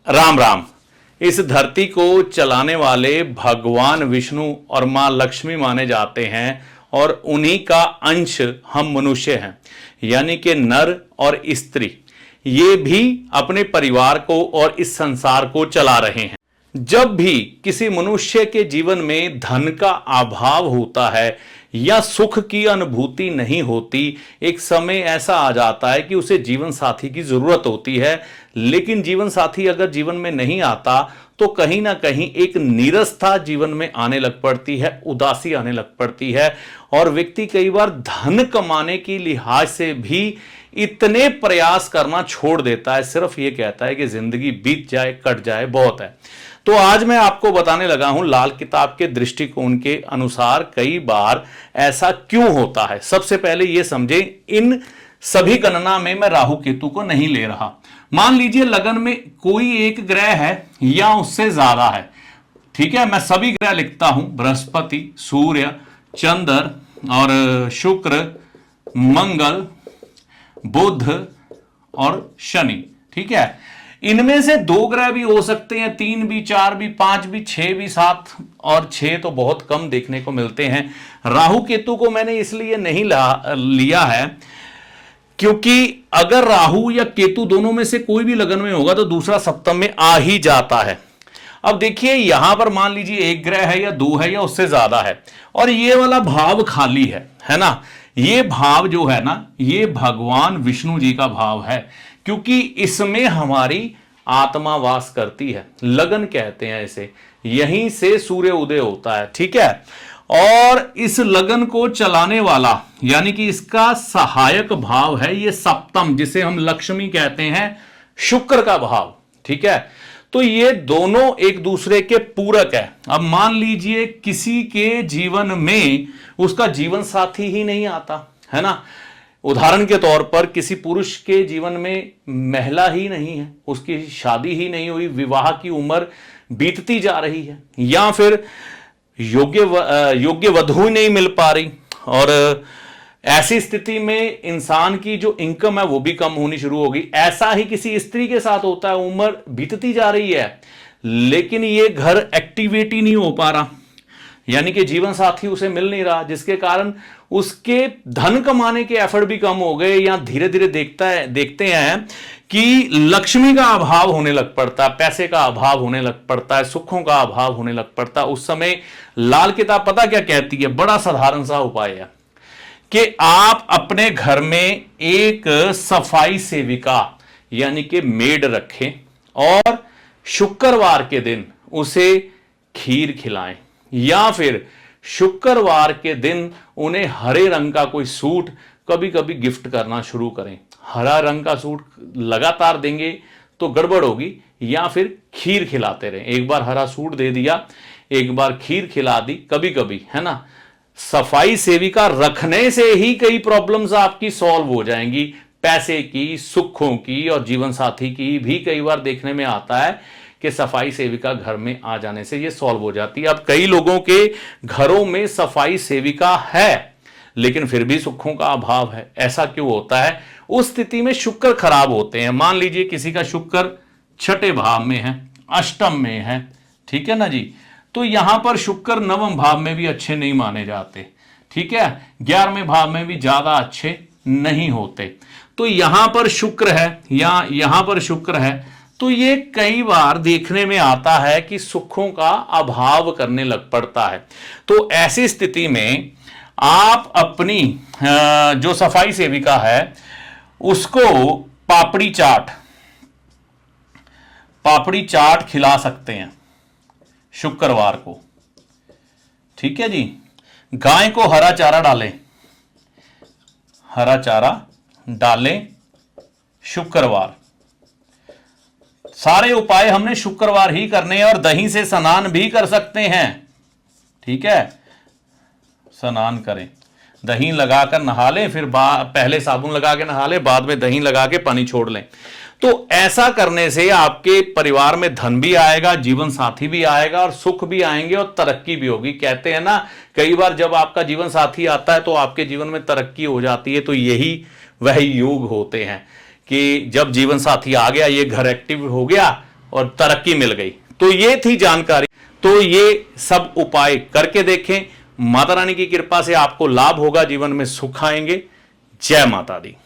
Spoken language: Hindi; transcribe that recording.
राम राम। इस धरती को चलाने वाले भगवान विष्णु और मां लक्ष्मी माने जाते हैं और उन्हीं का अंश हम मनुष्य हैं, यानी कि नर और स्त्री। ये भी अपने परिवार को और इस संसार को चला रहे हैं। जब भी किसी मनुष्य के जीवन में धन का अभाव होता है या सुख की अनुभूति नहीं होती, एक समय ऐसा आ जाता है कि उसे जीवन साथी की जरूरत होती है। लेकिन जीवन साथी अगर जीवन में नहीं आता तो कहीं ना कहीं एक नीरसता जीवन में आने लग पड़ती है, उदासी आने लग पड़ती है और व्यक्ति कई बार धन कमाने की लिहाज से भी इतने प्रयास करना छोड़ देता है, सिर्फ ये कहता है कि जिंदगी बीत जाए, कट जाए, बहुत है। तो आज मैं आपको बताने लगा हूं लाल किताब के दृष्टिकोण के अनुसार कई बार ऐसा क्यों होता है। सबसे पहले यह समझें, इन सभी गणना में मैं राहु केतु को नहीं ले रहा। मान लीजिए लगन में कोई एक ग्रह है या उससे ज्यादा है, ठीक है। मैं सभी ग्रह लिखता हूं, बृहस्पति, सूर्य, चंद्र और शुक्र, मंगल, बुध और शनि, ठीक है। इनमें से 2 ग्रह भी हो सकते हैं, 3 भी, 4 भी, 5 भी, 6 भी, 7 और 6 तो बहुत कम देखने को मिलते हैं। राहु केतु को मैंने इसलिए नहीं लिया है क्योंकि अगर राहु या केतु दोनों में से कोई भी लगन में होगा तो दूसरा सप्तम में आ ही जाता है। अब देखिए यहां पर मान लीजिए 1 ग्रह है या 2 है या उससे ज्यादा है और ये वाला भाव खाली है ना। ये भाव जो है ना, ये भगवान विष्णु जी का भाव है क्योंकि इसमें हमारी आत्मा वास करती है। लगन कहते हैं इसे, यहीं से सूर्य उदय होता है, ठीक है। और इस लगन को चलाने वाला यानी कि इसका सहायक भाव है ये सप्तम, जिसे हम लक्ष्मी कहते हैं, शुक्र का भाव, ठीक है। तो ये दोनों एक दूसरे के पूरक है। अब मान लीजिए किसी के जीवन में उसका जीवन साथी ही नहीं आता, है ना। उदाहरण के तौर पर किसी पुरुष के जीवन में महिला ही नहीं है, उसकी शादी ही नहीं हुई, विवाह की उम्र बीतती जा रही है, या फिर योग्य वधु ही नहीं मिल पा रही और ऐसी स्थिति में इंसान की जो इनकम है वो भी कम होनी शुरू होगी। ऐसा ही किसी स्त्री के साथ होता है, उम्र बीतती जा रही है लेकिन ये घर एक्टिवेट नहीं हो पा रहा, यानी कि जीवन साथी उसे मिल नहीं रहा, जिसके कारण उसके धन कमाने के एफर्ट भी कम हो गए या धीरे धीरे देखते हैं कि लक्ष्मी का अभाव होने लग पड़ता है, पैसे का अभाव होने लग पड़ता है, सुखों का अभाव होने लग पड़ता है। उस समय लाल किताब पता क्या कहती है, बड़ा साधारण सा उपाय है कि आप अपने घर में एक सफाई सेविका यानी कि मेड रखें और शुक्रवार के दिन उसे खीर खिलाएं या फिर शुक्रवार के दिन उन्हें हरे रंग का कोई सूट कभी कभी गिफ्ट करना शुरू करें। हरा रंग का सूट लगातार देंगे तो गड़बड़ होगी, या फिर खीर खिलाते रहें। एक बार हरा सूट दे दिया, एक बार खीर खिला दी, कभी कभी, है ना। सफाई सेविका रखने से ही कई प्रॉब्लम्स आपकी सॉल्व हो जाएंगी, पैसे की, सुखों की और जीवन साथी की भी कई बार देखने में आता है कि सफाई सेविका घर में आ जाने से ये सॉल्व हो जाती है। अब कई लोगों के घरों में सफाई सेविका है लेकिन फिर भी सुखों का अभाव है। ऐसा क्यों होता है? उस स्थिति में शुक्र खराब होते हैं। मान लीजिए किसी का शुक्र 6ठे भाव में है, अष्टम में है, ठीक है ना जी, तो यहां पर शुक्र 9वें भाव में भी अच्छे नहीं माने जाते, ठीक है। 11वें भाव में भी ज्यादा अच्छे नहीं होते। तो यहां पर शुक्र है या यहां पर शुक्र है तो ये कई बार देखने में आता है कि सुखों का अभाव करने लग पड़ता है। तो ऐसी स्थिति में आप अपनी जो सफाई सेविका है उसको पापड़ी चाट खिला सकते हैं शुक्रवार को, ठीक है जी। गाय को हरा चारा डालें शुक्रवार। सारे उपाय हमने शुक्रवार ही करने हैं और दही से स्नान भी कर सकते हैं, ठीक है। स्नान करें, दही लगाकर नहा लें, फिर पहले साबुन लगा के नहा लें, बाद में दही लगा के पानी छोड़ लें। तो ऐसा करने से आपके परिवार में धन भी आएगा, जीवन साथी भी आएगा और सुख भी आएंगे और तरक्की भी होगी। कहते हैं ना, कई बार जब आपका जीवन साथी आता है तो आपके जीवन में तरक्की हो जाती है। तो यही वह योग होते हैं कि जब जीवन साथी आ गया, ये घर एक्टिव हो गया और तरक्की मिल गई। तो ये थी जानकारी। तो ये सब उपाय करके देखें, माता रानी की कृपा से आपको लाभ होगा, जीवन में सुख आएंगे। जय माता दी।